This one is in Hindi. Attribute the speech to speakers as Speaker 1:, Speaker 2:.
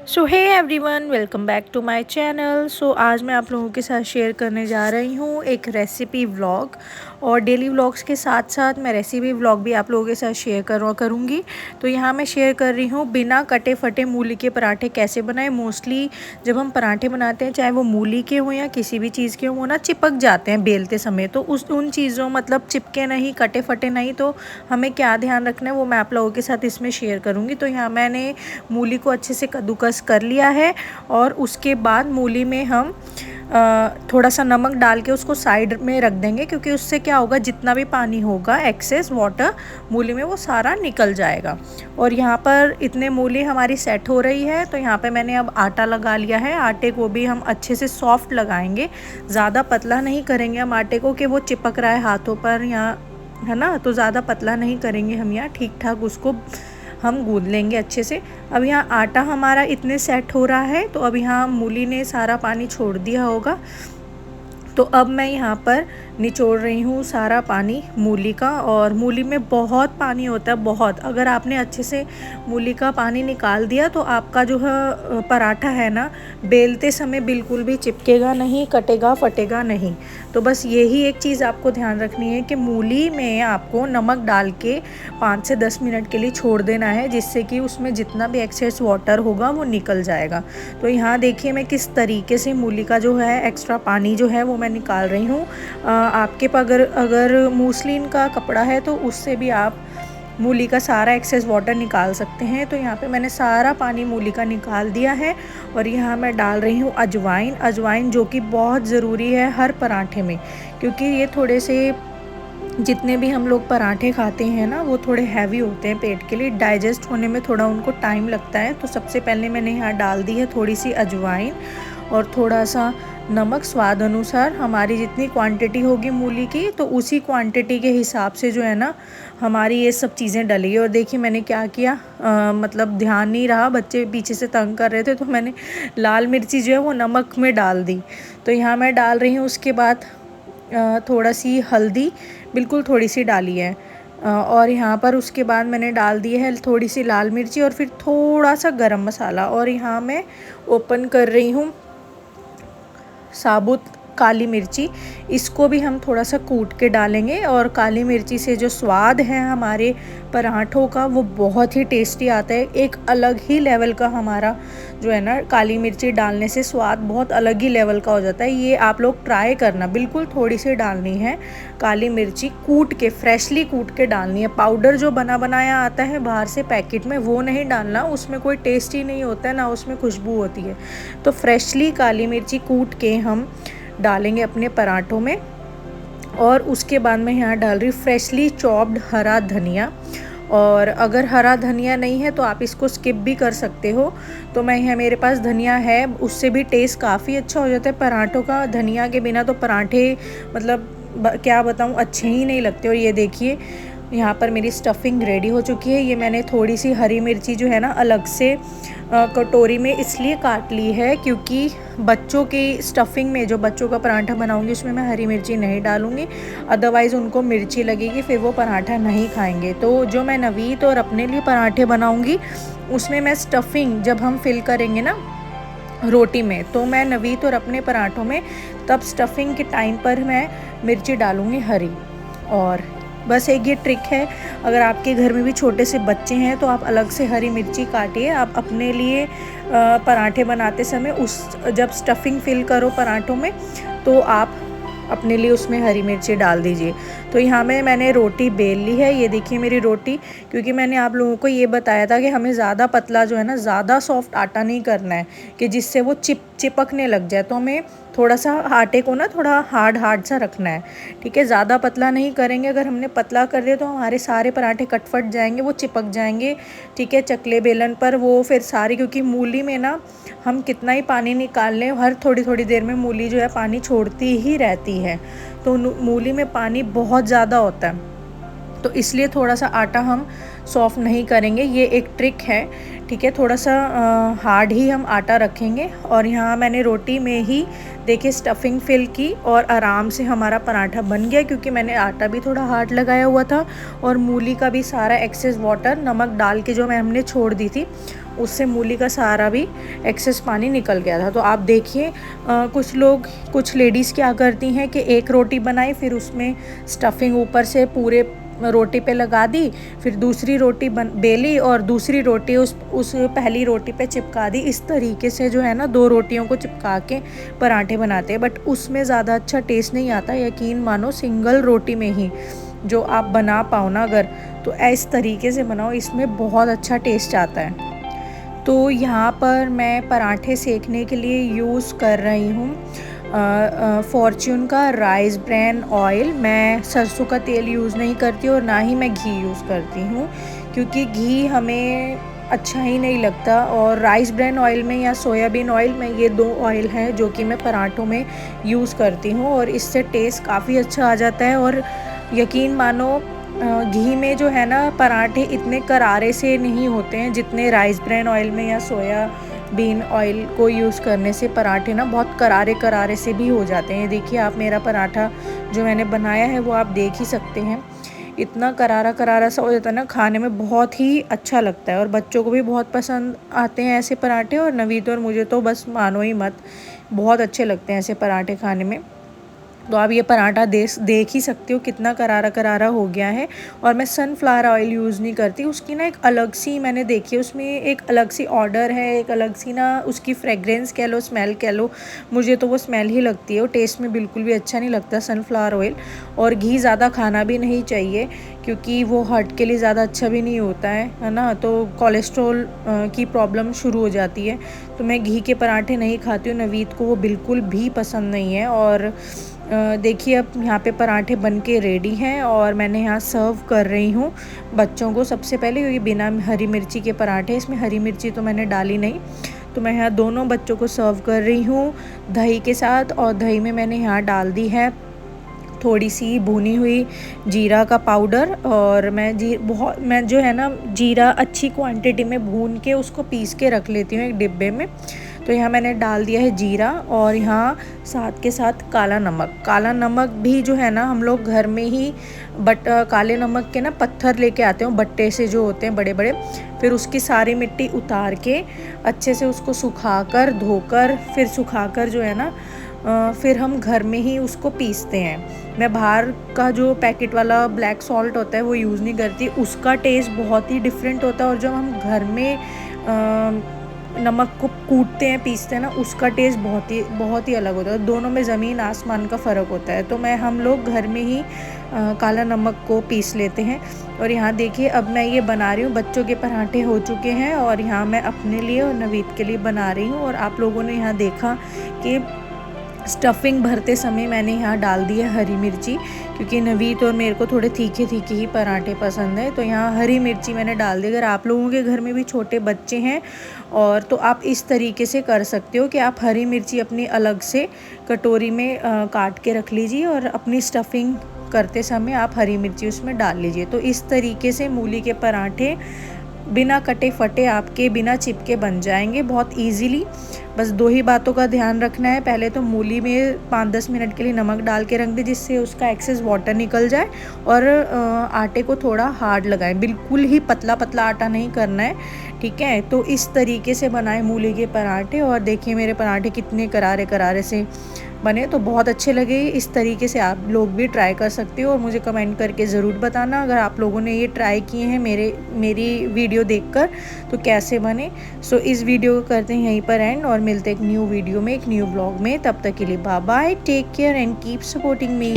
Speaker 1: So hey everyone, welcome back to my channel. So आज मैं आप लोगों के साथ शेयर करने जा रही हूँ एक रेसिपी व्लॉग। और डेली व्लॉग्स के साथ साथ मैं रेसिपी व्लॉग भी आप लोगों के साथ शेयर करूँगी। तो यहाँ मैं शेयर कर रही हूँ बिना कटे फटे मूली के पराठे कैसे बनाएं। मोस्टली जब हम पराठे बनाते हैं, चाहे वो मूली के हों या किसी भी चीज़ के हों, वो ना चिपक जाते हैं बेलते समय। तो उन चीज़ों मतलब चिपके नहीं, कटे फटे नहीं, तो हमें क्या ध्यान रखना है वो मैं आप लोगों के साथ इसमें शेयर करूँगी। तो यहाँ मैंने मूली को अच्छे से कद्दूकस कर लिया है और उसके बाद मूली में हम थोड़ा सा नमक डाल के उसको साइड में रख देंगे, क्योंकि उससे क्या होगा, जितना भी पानी होगा एक्सेस वाटर मूली में वो सारा निकल जाएगा। और यहाँ पर इतने मूली हमारी सेट हो रही है। तो यहाँ पे मैंने अब आटा लगा लिया है। आटे को भी हम अच्छे से सॉफ्ट लगाएंगे, ज़्यादा पतला नहीं करेंगे हम आटे को कि वो चिपक रहा है हाथों पर, यहाँ है ना। तो ज़्यादा पतला नहीं करेंगे हम, यहाँ ठीक ठाक उसको हम गूंद लेंगे अच्छे से। अब यहाँ आटा हमारा इतने सेट हो रहा है, तो अब यहाँ मूली ने सारा पानी छोड़ दिया होगा। तो अब मैं यहाँ पर निचोड़ रही हूँ सारा पानी मूली का। और मूली में बहुत पानी होता है, बहुत। अगर आपने अच्छे से मूली का पानी निकाल दिया तो आपका जो है पराठा है ना, बेलते समय बिल्कुल भी चिपकेगा नहीं, कटेगा फटेगा नहीं। तो बस यही एक चीज़ आपको ध्यान रखनी है कि मूली में आपको नमक डाल के 5 से 10 मिनट के लिए छोड़ देना है, जिससे कि उसमें जितना भी एक्सेस वाटर होगा वो निकल जाएगा। तो यहाँ देखिए मैं किस तरीके से मूली का जो है एक्स्ट्रा पानी जो है वो मैं निकाल रही हूँ। आपके पास अगर मूसलिन का कपड़ा है तो उससे भी आप मूली का सारा एक्सेस वाटर निकाल सकते हैं। तो यहाँ पे मैंने सारा पानी मूली का निकाल दिया है। और यहाँ मैं डाल रही हूँ अजवाइन, जो कि बहुत ज़रूरी है हर पराठे में, क्योंकि ये थोड़े से, जितने भी हम लोग पराठे खाते हैं ना, वो थोड़े हैवी होते हैं पेट के लिए, डाइजेस्ट होने में थोड़ा उनको टाइम लगता है। तो सबसे पहले मैंने यहाँ डाल दी है थोड़ी सी अजवाइन और थोड़ा सा नमक स्वाद अनुसार। हमारी जितनी क्वांटिटी होगी मूली की, तो उसी क्वांटिटी के हिसाब से जो है ना हमारी ये सब चीज़ें डली है। और देखिए मैंने क्या किया, मतलब ध्यान नहीं रहा, बच्चे पीछे से तंग कर रहे थे, तो मैंने लाल मिर्ची जो है वो नमक में डाल दी। तो यहाँ मैं डाल रही हूँ उसके बाद थोड़ा सी हल्दी, बिल्कुल थोड़ी सी डाली है। और यहाँ पर उसके बाद मैंने डाल दी है थोड़ी सी लाल मिर्ची और फिर थोड़ा सा गरम मसाला। और यहाँ मैं ओपन कर रही हूँ साबुत काली मिर्ची, इसको भी हम थोड़ा सा कूट के डालेंगे। और काली मिर्ची से जो स्वाद है हमारे पराठों का वो बहुत ही टेस्टी आता है। एक अलग ही लेवल का हमारा जो है ना, काली मिर्ची डालने से स्वाद बहुत अलग ही लेवल का हो जाता है। ये आप लोग ट्राई करना, बिल्कुल थोड़ी सी डालनी है काली मिर्ची, कूट के, फ्रेशली कूट के डालनी है। पाउडर जो बना बनाया आता है बाहर से पैकेट में, वो नहीं डालना, उसमें कोई टेस्ट ही नहीं होता है, ना उसमें खुशबू होती है। तो फ्रेशली काली मिर्ची कूट के हम डालेंगे अपने पराठों में। और उसके बाद मैं यहाँ डाल रही हूँ फ्रेशली चॉप्ड हरा धनिया। और अगर हरा धनिया नहीं है तो आप इसको स्किप भी कर सकते हो। तो मैं यहाँ, मेरे पास धनिया है, उससे भी टेस्ट काफ़ी अच्छा हो जाता है पराठों का। धनिया के बिना तो पराठे मतलब क्या बताऊँ, अच्छे ही नहीं लगते। और ये देखिए यहाँ पर मेरी स्टफिंग रेडी हो चुकी है। ये मैंने थोड़ी सी हरी मिर्ची जो है ना अलग से कटोरी में इसलिए काट ली है, क्योंकि बच्चों की स्टफिंग में, जो बच्चों का पराठा बनाऊंगी उसमें मैं हरी मिर्ची नहीं डालूंगी, अदरवाइज़ उनको मिर्ची लगेगी, फिर वो पराठा नहीं खाएंगे। तो जो मैं नवीद और अपने लिए पराठे बनाऊंगी उसमें मैं स्टफिंग जब हम फिल करेंगे ना रोटी में, तो मैं नवीद और अपने पराठों में तब स्टफिंग के टाइम पर मैं मिर्ची डालूंगी हरी। और बस एक ये ट्रिक है, अगर आपके घर में भी छोटे से बच्चे हैं तो आप अलग से हरी मिर्ची काटिए। आप अपने लिए पराठे बनाते समय जब स्टफिंग फिल करो पराठों में, तो आप अपने लिए उसमें हरी मिर्ची डाल दीजिए। तो यहाँ मैंने रोटी बेल ली है, ये देखिए मेरी रोटी। क्योंकि मैंने आप लोगों को ये बताया था कि हमें ज़्यादा पतला जो है ना, ज़्यादा सॉफ्ट आटा नहीं करना है कि जिससे वो चिपकने लग जाए। तो हमें थोड़ा सा आटे को ना थोड़ा हार्ड सा रखना है, ठीक है। ज़्यादा पतला नहीं करेंगे, अगर हमने पतला कर दिया तो हमारे सारे पराठे कटफट जाएंगे, वो चिपक जाएंगे, ठीक है, चकले बेलन पर वो फिर सारी। क्योंकि मूली में ना हम कितना ही पानी निकाल लें, हर थोड़ी थोड़ी देर में मूली जो है पानी छोड़ती ही रहती है। तो मूली में पानी बहुत ज़्यादा होता है, तो इसलिए थोड़ा सा आटा हम सॉफ्ट नहीं करेंगे, ये एक ट्रिक है, ठीक है। थोड़ा सा हार्ड ही हम आटा रखेंगे। और यहाँ मैंने रोटी में ही देखिए स्टफिंग फिल की और आराम से हमारा पराठा बन गया, क्योंकि मैंने आटा भी थोड़ा हार्ड लगाया हुआ था और मूली का भी सारा एक्सेस वाटर नमक डाल के जो हमने छोड़ दी थी, उससे मूली का सारा भी एक्सेस पानी निकल गया था। तो आप देखिए कुछ लेडीज़ क्या करती हैं कि एक रोटी बनाई, फिर उसमें स्टफिंग ऊपर से पूरे रोटी पे लगा दी, फिर दूसरी रोटी बेली और दूसरी रोटी उस पहली रोटी पे चिपका दी। इस तरीके से जो है ना 2 रोटियों को चिपका के पराठे बनाते हैं, बट उसमें ज़्यादा अच्छा टेस्ट नहीं आता। यकीन मानो सिंगल रोटी में ही जो आप बना पाओ ना अगर, तो इस तरीके से बनाओ, इसमें बहुत अच्छा टेस्ट आता है। तो यहाँ पर मैं पराठे सेकने के लिए यूज़ कर रही हूँ फॉर्च्यून का राइस ब्रैन ऑयल। मैं सरसों का तेल यूज़ नहीं करती और ना ही मैं घी यूज़ करती हूँ, क्योंकि घी हमें अच्छा ही नहीं लगता। और राइस ब्रैन ऑयल में या सोयाबीन ऑयल में, ये 2 ऑयल हैं जो कि मैं पराठों में यूज़ करती हूँ और इससे टेस्ट काफ़ी अच्छा आ जाता है। और यकीन मानो घी में जो है ना पराठे इतने करारे से नहीं होते हैं जितने राइस ब्रैन ऑयल में या सोयाबीन ऑयल को यूज़ करने से पराठे ना बहुत करारे करारे से भी हो जाते हैं। देखिए आप मेरा पराठा जो मैंने बनाया है वो आप देख ही सकते हैं, इतना करारा करारा सा हो जाता है ना, खाने में बहुत ही अच्छा लगता है और बच्चों को भी बहुत पसंद आते हैं ऐसे पराठे। और नवीद और मुझे तो बस मानो ही मत, बहुत अच्छे लगते हैं ऐसे पराठे खाने में। तो आप ये पराठा देख ही सकते हो कितना करारा करारा हो गया है। और मैं सनफ्लावर ऑयल यूज़ नहीं करती, उसकी ना एक अलग सी मैंने देखी है, उसमें एक अलग सी ऑर्डर है, एक अलग सी ना उसकी फ्रेगरेंस कह लो, स्मेल कह लो, मुझे तो वो स्मेल ही लगती है, वो टेस्ट में बिल्कुल भी अच्छा नहीं लगता सनफ्लावर ऑयल। और घी ज़्यादा खाना भी नहीं चाहिए, क्योंकि वो हार्ट के लिए ज़्यादा अच्छा भी नहीं होता है ना, तो कोलेस्ट्रॉल की प्रॉब्लम शुरू हो जाती है। तो मैं घी के पराठे नहीं खाती हूँ, नवीद को वो बिल्कुल भी पसंद नहीं है। और देखिए अब यहाँ पे पराठे बन के रेडी हैं और मैंने यहाँ सर्व कर रही हूँ बच्चों को। सबसे पहले ये बिना हरी मिर्ची के पराठे, इसमें हरी मिर्ची तो मैंने डाली नहीं, तो मैं यहाँ दोनों बच्चों को सर्व कर रही हूँ दही के साथ। और दही में मैंने यहाँ डाल दी है थोड़ी सी भुनी हुई जीरा का पाउडर। और मैं जो है ना जीरा अच्छी क्वांटिटी में भून के उसको पीस के रख लेती हूँ एक डिब्बे में। तो यहाँ मैंने डाल दिया है जीरा और यहाँ साथ के साथ काला नमक भी जो है ना हम लोग घर में ही काले नमक के ना पत्थर लेके आते हैं बट्टे से, जो होते हैं बड़े बड़े, फिर उसकी सारी मिट्टी उतार के अच्छे से उसको सुखाकर धोकर फिर सुखाकर जो है ना फिर हम घर में ही उसको पीसते हैं। मैं बाहर का जो पैकेट वाला ब्लैक सॉल्ट होता है वो यूज़ नहीं करती, उसका टेस्ट बहुत ही डिफरेंट होता है। और जब हम घर में नमक को कूटते हैं पीसते हैं ना, उसका टेस्ट बहुत ही अलग होता है। दोनों में ज़मीन आसमान का फ़र्क होता है। तो हम लोग घर में ही काला नमक को पीस लेते हैं। और यहाँ देखिए अब मैं ये बना रही हूँ, बच्चों के पराठे हो चुके हैं और यहाँ मैं अपने लिए और नवीद के लिए बना रही हूँ। और आप लोगों ने यहाँ देखा कि स्टफिंग भरते समय मैंने यहाँ डाल दी है हरी मिर्ची, क्योंकि नवीद और मेरे को थोड़े तीखे ही पराठे पसंद है, तो यहाँ हरी मिर्ची मैंने डाल दी। अगर आप लोगों के घर में भी छोटे बच्चे हैं और तो आप इस तरीके से कर सकते हो कि आप हरी मिर्ची अपनी अलग से कटोरी में काट के रख लीजिए और अपनी स्टफिंग करते समय आप हरी मिर्ची उसमें डाल लीजिए। तो इस तरीके से मूली के पराठे बिना कटे फटे आपके बिना चिपके बन जाएंगे बहुत इजीली। बस 2 ही बातों का ध्यान रखना है, पहले तो मूली में 5-10 मिनट के लिए नमक डाल के रख दें जिससे उसका एक्सेस वाटर निकल जाए। और आटे को थोड़ा हार्ड लगाएं, बिल्कुल ही पतला पतला आटा नहीं करना है, ठीक है। तो इस तरीके से बनाएं मूली के पराठे। और देखिए मेरे पराठे कितने करारे करारे से बने, तो बहुत अच्छे लगे। इस तरीके से आप लोग भी ट्राई कर सकते हो और मुझे कमेंट करके ज़रूर बताना अगर आप लोगों ने ये ट्राई किए हैं मेरी वीडियो देखकर तो कैसे बने। सो इस वीडियो को करते हैं यहीं पर एंड और मिलते हैं एक न्यू वीडियो में, एक न्यू ब्लॉग में। तब तक के लिए bye bye, take care and keep supporting me.